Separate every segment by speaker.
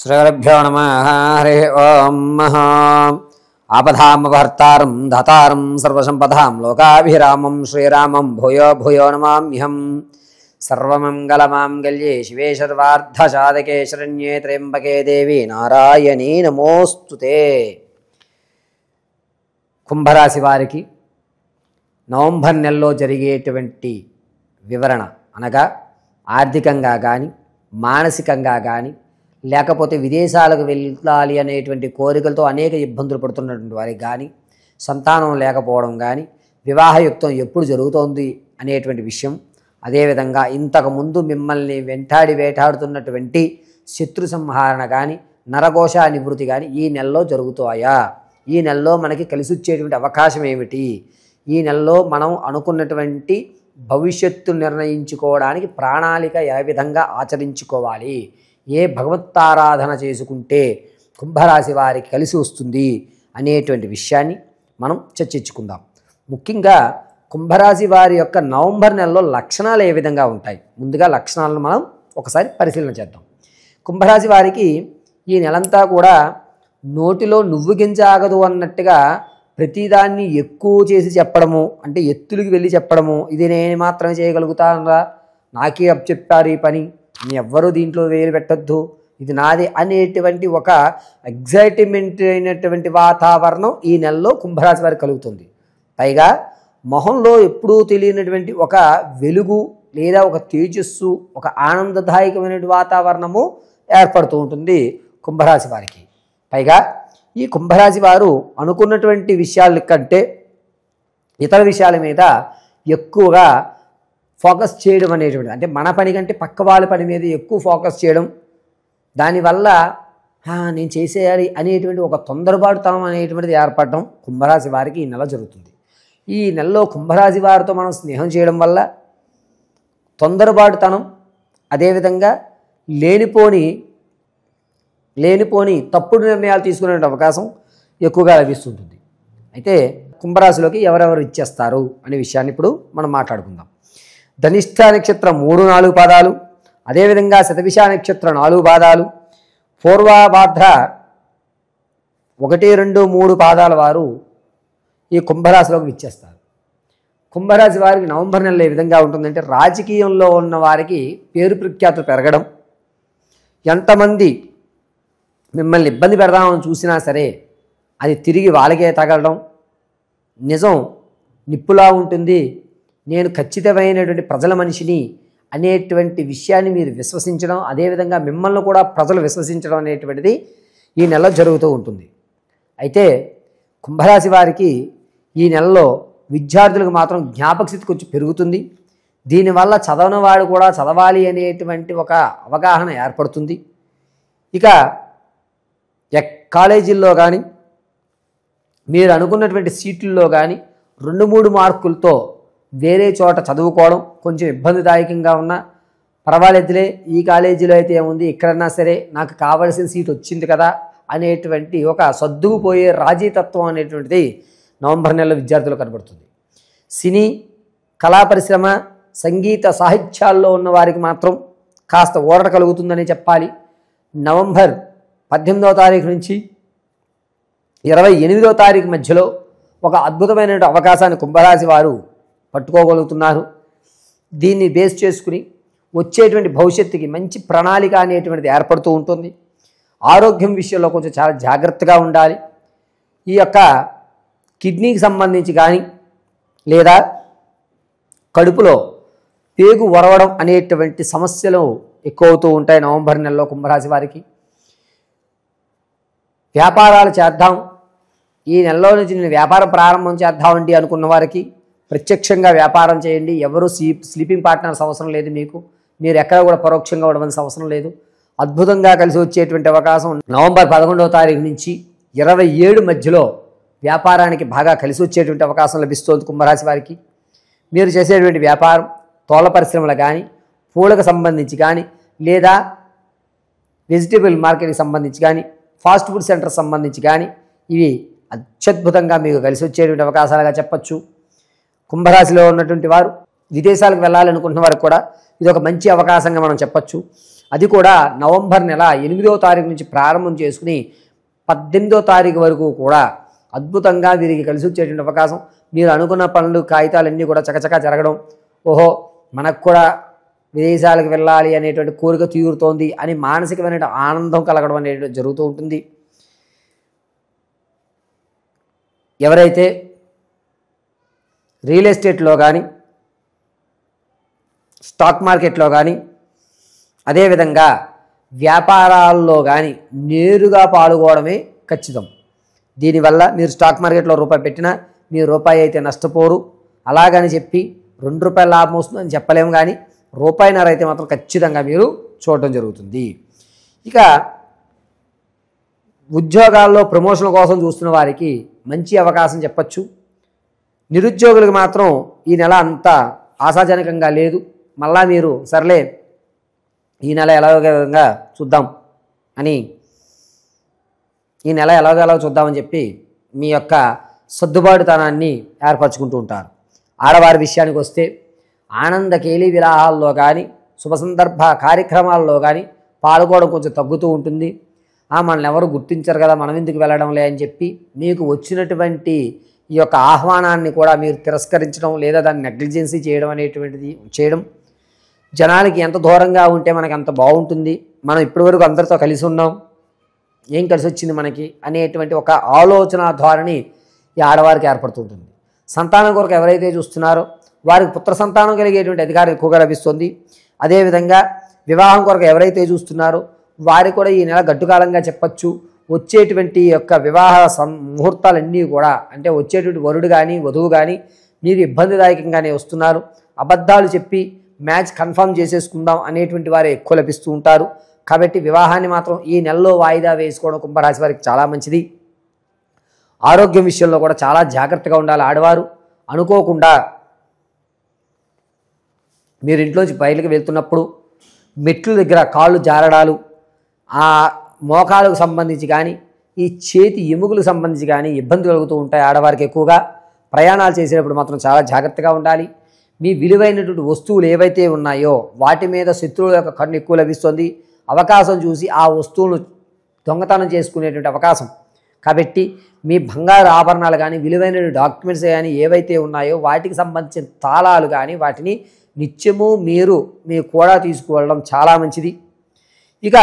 Speaker 1: శ్రీగురుభ్యో నమః. హరి ఓం. ఆపదామపహర్తారం దాతారం సర్వసంపదాం లోకాభిరామం శ్రీరామం భూయో భూయో నమామ్యహం. సర్వమంగళమాంగళ్యే శివే సర్వార్థసాధకే శరణ్యే త్ర్యంబకే దేవి నారాయణీ నమోస్తుతే. కుంభరాశి వారికి నవంబర్ నెలలో జరిగేటువంటి వివరణ అనగా ఆర్థికంగా కానీ మానసికంగా కానీ లేకపోతే విదేశాలకు వెళ్ళాలి అనేటువంటి కోరికలతో అనేక ఇబ్బందులు పడుతున్నటువంటి వారికి కానీ, సంతానం లేకపోవడం కానీ, వివాహయుక్తం ఎప్పుడు జరుగుతోంది అనేటువంటి విషయం, అదేవిధంగా ఇంతకుముందు మిమ్మల్ని వేటాడుతున్నటువంటి శత్రు సంహరణ కానీ, నరఘోష నివృత్తి కానీ ఈ నెలలో జరుగుతాయా? ఈ నెలలో మనకి కలిసి వచ్చేటువంటి అవకాశం ఏమిటి? ఈ నెలలో మనం అనుకున్నటువంటి భవిష్యత్తు నిర్ణయించుకోవడానికి ప్రణాళిక ఏ విధంగా ఆచరించుకోవాలి, ఏ భగవత్తారాధన చేసుకుంటే కుంభరాశి వారికి కలిసి వస్తుంది అనేటువంటి విషయాన్ని మనం చర్చించుకుందాం. ముఖ్యంగా కుంభరాశి వారి యొక్క నవంబర్ నెలలో లక్షణాలు ఏ విధంగా ఉంటాయి, ముందుగా లక్షణాలను మనం ఒకసారి పరిశీలన చేద్దాం. కుంభరాశి వారికి ఈ నెలంతా కూడా నోటిలో నువ్వు గింజ ఆగదు అన్నట్టుగా ప్రతిదాన్ని ఎక్కువ చేసి చెప్పడము, అంటే ఎత్తులకి వెళ్ళి చెప్పడము, ఇది నేను మాత్రమే చేయగలుగుతానరా, నాకే అప్పచెప్పారు ఈ పని, ఎవ్వరూ దీంట్లో వేలు పెట్టద్దు, ఇది నాదే అనేటువంటి ఒక ఎగ్జైట్మెంట్ అయినటువంటి వాతావరణం ఈ నెలలో కుంభరాశి వారికి కలుగుతుంది. పైగా మొహంలో ఎప్పుడూ తెలియనటువంటి ఒక వెలుగు లేదా ఒక తేజస్సు, ఒక ఆనందదాయకమైన వాతావరణము ఏర్పడుతూ ఉంటుంది కుంభరాశి వారికి. పైగా ఈ కుంభరాశి వారు అనుకున్నటువంటి విషయాల కంటే ఇతర విషయాల మీద ఎక్కువగా ఫోకస్ చేయడం అనేటువంటి, అంటే మన పని కంటే పక్క వాళ్ళ పని మీద ఎక్కువ ఫోకస్ చేయడం, దానివల్ల నేను చేసేయాలి అనేటువంటి ఒక తొందరపాటుతనం అనేటువంటిది ఏర్పడడం కుంభరాశి వారికి ఈ నెల జరుగుతుంది. ఈ నెలలో కుంభరాశి వారితో మనం స్నేహం చేయడం వల్ల తొందరపాటుతనం, అదేవిధంగా లేనిపోని తప్పుడు నిర్ణయాలు తీసుకునే అవకాశం ఎక్కువగా లభిస్తుంటుంది. అయితే కుంభరాశిలోకి ఎవరెవరు ఇచ్చేస్తారు అనే విషయాన్ని ఇప్పుడు మనం మాట్లాడుకుందాం. ధనిష్ఠ నక్షత్రం 3-4 పాదాలు, అదేవిధంగా శతభిష నక్షత్రం 4 పాదాలు, పూర్వభాద్ర 1-2-3 పాదాల వారు ఈ కుంభరాశిలోకి ఇచ్చేస్తారు. కుంభరాశి వారికి నవంబర్ నెలలో ఏ విధంగా ఉంటుందంటే, రాజకీయంలో ఉన్న వారికి పేరు ప్రఖ్యాతులు పెరగడం, ఎంతమంది మిమ్మల్ని ఇబ్బంది పెడదామని చూసినా సరే అది తిరిగి వాళ్ళకే తగలడం, నిజం నిప్పులా ఉంటుంది, నేను ఖచ్చితమైనటువంటి ప్రజల మనిషిని అనేటువంటి విషయాన్ని మీరు విశ్వసించడం, అదేవిధంగా మిమ్మల్ని కూడా ప్రజలు విశ్వసించడం అనేటువంటిది ఈ నెలలో జరుగుతూ ఉంటుంది. అయితే కుంభరాశి వారికి ఈ నెలలో విద్యార్థులకు మాత్రం జ్ఞాపకశక్తి కొంచెం పెరుగుతుంది. దీనివల్ల చదవని వాడు కూడా చదవాలి అనేటువంటి ఒక అవగాహన ఏర్పడుతుంది. ఇక కాలేజీల్లో కానీ మీరు అనుకున్నటువంటి సీట్లలో కానీ 2-3 మార్కులతో వేరే చోట చదువుకోవడం కొంచెం ఇబ్బందిదాయకంగా ఉన్నా పర్వాలేదులే, ఈ కాలేజీలో అయితే ఏముంది, ఎక్కడన్నా సరే నాకు కావలసిన సీట్ వచ్చింది కదా అనేటువంటి ఒక సర్దుకుపోయే రాజీతత్వం అనేటువంటిది నవంబర్ నెలలో విద్యార్థులు కనబడుతుంది. సినీ, కళా పరిశ్రమ, సంగీత సాహిత్యాల్లో ఉన్న వారికి మాత్రం కాస్త ఊరట కలుగుతుందని చెప్పాలి. నవంబర్ 18వ తారీఖు నుంచి 28వ తారీఖు మధ్యలో ఒక అద్భుతమైన అవకాశాన్ని కుంభరాశి వారు పట్టుకోగలుగుతున్నారు. దీన్ని బేస్ చేసుకుని వచ్చేటువంటి భవిష్యత్తుకి మంచి ప్రణాళిక అనేటువంటిది ఏర్పడుతూ ఉంటుంది. ఆరోగ్యం విషయంలో కొంచెం చాలా జాగ్రత్తగా ఉండాలి. ఈ యొక్క కిడ్నీకి సంబంధించి కానీ లేదా కడుపులో పేగు వరవడం అనేటువంటి సమస్యలు ఎక్కువ అవుతూ ఉంటాయి నవంబర్ నెలలో కుంభరాశి వారికి. వ్యాపారాలు చేద్దాం, ఈ నెలలో నుంచి నేను వ్యాపారం ప్రారంభం చేద్దామండి అనుకున్న వారికి ప్రత్యక్షంగా వ్యాపారం చేయండి. ఎవరు స్లీపింగ్ పార్ట్నర్స్ అవసరం లేదు, మీరు ఎక్కడ కూడా పరోక్షంగా ఉండవలసిన అవసరం లేదు. అద్భుతంగా కలిసి వచ్చేటువంటి అవకాసం నవంబర్ 11వ తారీఖు నుంచి 27 మధ్యలో వ్యాపారానికి బాగా కలిసి వచ్చేటువంటి అవకాశం లభిస్తుంది కుంభరాశి వారికి. మీరు చేసేటువంటి వ్యాపారం తోళ్ళ పరిశ్రమలు కానీ, పూలకు సంబంధించి కానీ, లేదా వెజిటేబుల్ మార్కెట్కి సంబంధించి కానీ, ఫాస్ట్ ఫుడ్ సెంటర్ సంబంధించి కానీ ఇవి అత్యద్భుతంగా మీకు కలిసి వచ్చేటువంటి అవకాశాలుగా చెప్పచ్చు. కుంభరాశిలో ఉన్నటువంటి వారు విదేశాలకు వెళ్ళాలనుకుంటున్న వారికి కూడా ఇది ఒక మంచి అవకాశంగా మనం చెప్పచ్చు. అది కూడా నవంబర్ నెల 8వ తారీఖు నుంచి ప్రారంభం చేసుకుని 18వ తారీఖు వరకు కూడా అద్భుతంగా వీరికి కలిసి వచ్చేటువంటి అవకాశం. మీరు అనుకున్న పనులు కాగితాలన్నీ కూడా చకచకా జరగడం, ఓహో మనకు కూడా విదేశాలకు వెళ్ళాలి అనేటువంటి కోరిక తీరుతోంది అని మానసికమైన ఆనందం కలగడం అనేది జరుగుతూ ఉంటుంది. ఎవరైతే రియల్ ఎస్టేట్లో కానీ స్టాక్ మార్కెట్లో కానీ అదేవిధంగా వ్యాపారాల్లో కానీ నేరుగా పాల్గొనడమే ఖచ్చితం. దీనివల్ల మీరు స్టాక్ మార్కెట్లో రూపాయి పెట్టినా మీరు రూపాయి అయితే నష్టపోరు. అలాగని చెప్పి ₹2 లాభం వస్తుందని చెప్పలేము, కానీ ₹1.5 అయితే మాత్రం ఖచ్చితంగా మీరు చూడటం జరుగుతుంది. ఇక ఉద్యోగాల్లో ప్రమోషన్ కోసం చూస్తున్న వారికి మంచి అవకాశం చెప్పచ్చు. నిరుద్యోగులకు మాత్రం ఈ నెల అంతా ఆశాజనకంగా లేదు. మళ్ళా మీరు సర్లే ఈ నెల ఎలాగోగా చూద్దాం అని చూద్దామని చెప్పి మీ యొక్క సర్దుబాటుతనాన్ని ఏర్పరచుకుంటూ ఉంటారు. ఆడవారి విషయానికి వస్తే ఆనంద కేలి విలాహాల్లో కానీ శుభ సందర్భ కార్యక్రమాల్లో కానీ పాల్గొనడం కొంచెం తగ్గుతూ ఉంటుంది. మనల్ని ఎవరు గుర్తించరు కదా, మనం ఎందుకు వెళ్ళడంలే అని చెప్పి మీకు వచ్చినటువంటి ఈ యొక్క ఆహ్వానాన్ని కూడా మీరు తిరస్కరించడం లేదా దాన్ని నెగ్లిజెన్సీ చేయడం అనేటువంటిది చేయడం. జనాలకి ఎంత దూరంగా ఉంటే మనకి అంత బాగుంటుంది, మనం ఇప్పటివరకు అందరితో కలిసి ఉన్నాం, ఏం కలిసి వచ్చింది మనకి అనేటువంటి ఒక ఆలోచన ధోరణి ఈ ఆడవారికి ఏర్పడుతుంటుంది. సంతానం కొరకు ఎవరైతే చూస్తున్నారో వారికి పుత్ర సంతానం కలిగేటువంటి అధికారం ఎక్కువగా లభిస్తుంది. అదేవిధంగా వివాహం కొరకు ఎవరైతే చూస్తున్నారో వారికి కూడా ఈ నెల గడ్డుకాలంగా చెప్పచ్చు. వచ్చేటువంటి యొక్క వివాహ ముహూర్తాలన్నీ కూడా అంటే వచ్చేటువంటి వరుడు కానీ వధువు కానీ మీకు ఇబ్బందిదాయకంగానే వస్తున్నారు. అబద్ధాలు చెప్పి మ్యాచ్ కన్ఫర్మ్ చేసేసుకుందాం అనేటువంటి వారే ఎక్కువ లభిస్తూ ఉంటారు. కాబట్టి వివాహాన్ని మాత్రం ఈ నెలలో వాయిదా వేసుకోవడం కుంభరాశి వారికి చాలా మంచిది. ఆరోగ్యం విషయంలో కూడా చాలా జాగ్రత్తగా ఉండాలి. ఆడవారు అనుకోకుండా మీరు ఇంట్లోంచి బయటకు వెళ్తున్నప్పుడు మెట్ల దగ్గర కాళ్ళు జారడాలు, ఆ మోకాలకు సంబంధించి కానీ ఈ చేతి ఎముకలకు సంబంధించి కానీ ఇబ్బంది కలుగుతూ ఉంటాయి. ఆడవారికి ఎక్కువగా ప్రయాణాలు చేసేటప్పుడు మాత్రం చాలా జాగ్రత్తగా ఉండాలి. మీ విలువైనటువంటి వస్తువులు ఏవైతే ఉన్నాయో వాటి మీద శత్రువుల యొక్క కన్ను ఎక్కువ లభిస్తుంది. అవకాశం చూసి ఆ వస్తువులను దొంగతనం చేసుకునేటువంటి అవకాశం. కాబట్టి మీ బంగారు ఆభరణాలు కానీ విలువైన డాక్యుమెంట్స్ కానీ ఏవైతే ఉన్నాయో వాటికి సంబంధించిన తాళాలు కానీ వాటిని నిత్యము మీరు కూడా తీసుకువెళ్ళడం చాలా మంచిది. ఇక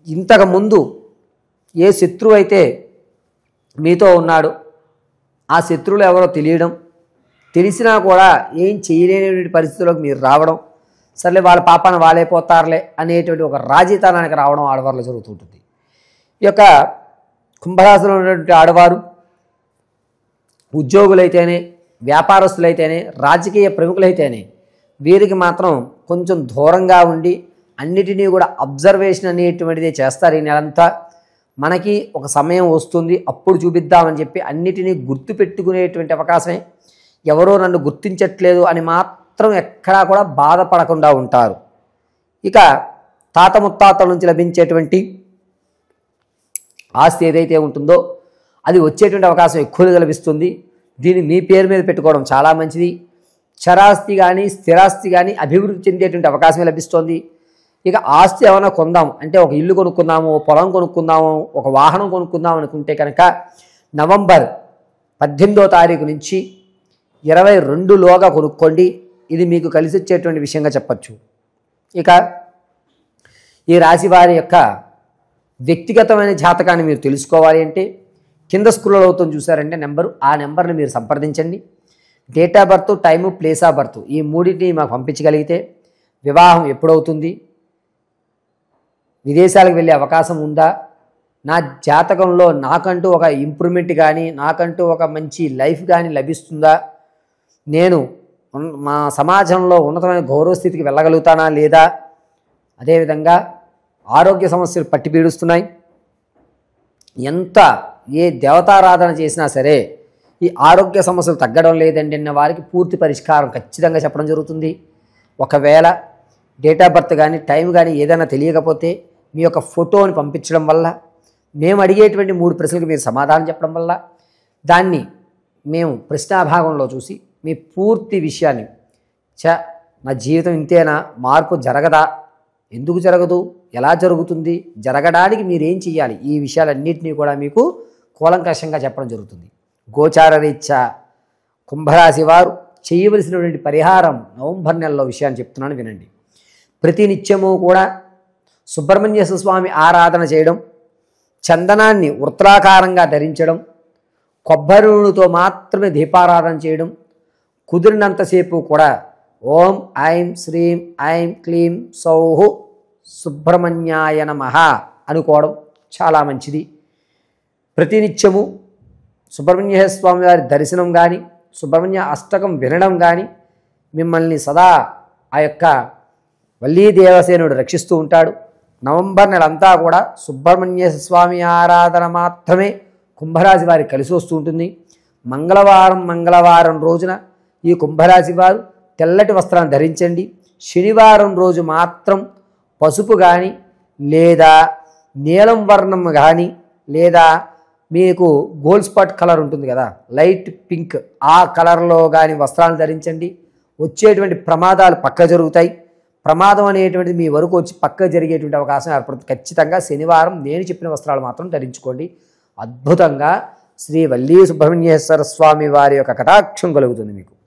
Speaker 1: ఇంతకుముందు ఏ శత్రువు అయితే మీతో ఉన్నాడో ఆ శత్రువులు ఎవరో తెలియడం, తెలిసినా కూడా ఏం చేయలేని పరిస్థితుల్లోకి మీరు రావడం, సర్లే వాళ్ళ పాపాన వాళ్ళే పోతారులే అనేటువంటి ఒక రాజీతనానికి రావడం ఆడవారిలో జరుగుతుంటుంది. ఈ యొక్క కుంభరాశిలో ఉన్నటువంటి ఆడవారు ఉద్యోగులైతేనే, వ్యాపారస్తులైతేనే, రాజకీయ ప్రముఖులైతేనే వీరికి మాత్రం కొంచెం దూరంగా ఉండి అన్నిటినీ కూడా అబ్జర్వేషన్ అనేటువంటిది చేస్తారు. ఈ నెలంతా మనకి ఒక సమయం వస్తుంది అప్పుడు చూపిద్దామని చెప్పి అన్నిటినీ గుర్తుపెట్టుకునేటువంటి అవకాశమే. ఎవరో నన్ను గుర్తించట్లేదు అని మాత్రం ఎక్కడా కూడా బాధపడకుండా ఉంటారు. ఇక తాత ముత్తాతల నుంచి లభించేటువంటి ఆస్తి ఏదైతే ఉంటుందో అది వచ్చేటువంటి అవకాశం ఎక్కువగా లభిస్తుంది. దీన్ని మీ పేరు మీద పెట్టుకోవడం చాలా మంచిది. చరాస్తి కానీ స్థిరాస్తి కానీ అభివృద్ధి చెందేటువంటి అవకాశమే లభిస్తుంది. ఇక ఆస్తి ఏమైనా కొందాం అంటే ఒక ఇల్లు కొనుక్కుందాము, పొలం కొనుక్కుందాము, ఒక వాహనం కొనుక్కుందాం అనుకుంటే కనుక నవంబర్ 18వ తారీఖు నుంచి 22లోగా కొనుక్కోండి. ఇది మీకు కలిసి వచ్చేటువంటి విషయంగా చెప్పచ్చు. ఇక ఈ రాశి వారి యొక్క వ్యక్తిగతమైన జాతకాన్ని మీరు తెలుసుకోవాలి అంటే కింద స్క్రోల్ అవుతుంది చూసారంటే నెంబరు, ఆ నెంబర్ని మీరు సంప్రదించండి. Date of birth, time, place of birth ఈ మూడింటిని మాకు పంపించగలిగితే వివాహం ఎప్పుడవుతుంది, విదేశాలకు వెళ్ళే అవకాశం ఉందా, నా జాతకంలో నాకంటూ ఒక ఇంప్రూవ్మెంట్ కానీ నాకంటూ ఒక మంచి లైఫ్ కానీ లభిస్తుందా, నేను మా సమాజంలో ఉన్నతమైన గౌరవ స్థితికి వెళ్ళగలుగుతానా లేదా, అదేవిధంగా ఆరోగ్య సమస్యలు పట్టి పీడుస్తున్నాయి, ఏ దేవతారాధన చేసినా సరే ఈ ఆరోగ్య సమస్యలు తగ్గడం లేదండి అన్న వారికి పూర్తి పరిష్కారం ఖచ్చితంగా చెప్పడం జరుగుతుంది. ఒకవేళ డేట్ ఆఫ్ బర్త్ కానీ టైం కానీ ఏదైనా తెలియకపోతే మీ యొక్క ఫోటోని పంపించడం వల్ల, మేము అడిగేటువంటి 3 ప్రశ్నలకు మీరు సమాధానం చెప్పడం వల్ల దాన్ని మేము ప్రశ్నాభాగంలో చూసి మీ పూర్తి విషయాన్ని నా జీవితం ఇంతేనా, మార్పు జరగదా, ఎందుకు జరగదు, ఎలా జరుగుతుంది, జరగడానికి మీరేం చెయ్యాలి, ఈ విషయాలన్నింటినీ కూడా మీకు కూలంకషంగా చెప్పడం జరుగుతుంది. గోచార రీత్యా కుంభరాశి వారు చేయవలసినటువంటి పరిహారం నవంబర్ నెలలో విషయాన్ని చెప్తున్నాను వినండి. ప్రతి నిత్యము కూడా సుబ్రహ్మణ్య స్వామి ఆరాధన చేయడం, చందనాన్ని వృత్తాకారంగా ధరించడం, కొబ్బరి నూనెతో మాత్రమే దీపారాధన చేయడం, కుదిరినంతసేపు కూడా ఓం ఐం శ్రీం ఐం క్లీం సౌహు సుబ్రహ్మణ్యాయ నమః అనుకోవడం చాలా మంచిది. ప్రతినిత్యము సుబ్రహ్మణ్య స్వామి వారి దర్శనం కానీ, సుబ్రహ్మణ్య అష్టకం వినడం కానీ మిమ్మల్ని సదా ఆ యొక్క వల్లీ దేవసేనుడు రక్షిస్తూ ఉంటాడు. నవంబర్ నెలంతా కూడా సుబ్రహ్మణ్య స్వామి ఆరాధన మాత్రమే కుంభరాశి వారికి కలిసి వస్తూ ఉంటుంది. మంగళవారం రోజున ఈ కుంభరాశి వారు తెల్లటి వస్త్రాన్ని ధరించండి. శనివారం రోజు మాత్రం పసుపు కానీ లేదా నీలం వర్ణం కానీ లేదా మీకు గోల్డ్ స్పాట్ కలర్ ఉంటుంది కదా, లైట్ పింక్, ఆ కలర్లో కానీ వస్త్రాలను ధరించండి. వచ్చేటువంటి ప్రమాదాలు పక్క జరుగుతాయి. ప్రమాదం అనేటువంటిది మీ వరకు వచ్చి పక్క జరిగేటువంటి అవకాశం ఏర్పడుతుంది. ఖచ్చితంగా శనివారం నేను చెప్పిన వస్త్రాలు మాత్రం ధరించుకోండి. అద్భుతంగా శ్రీ వల్లీ సుబ్రహ్మణ్యేశ్వర స్వామి వారి యొక్క కటాక్షం కలుగుతుంది మీకు.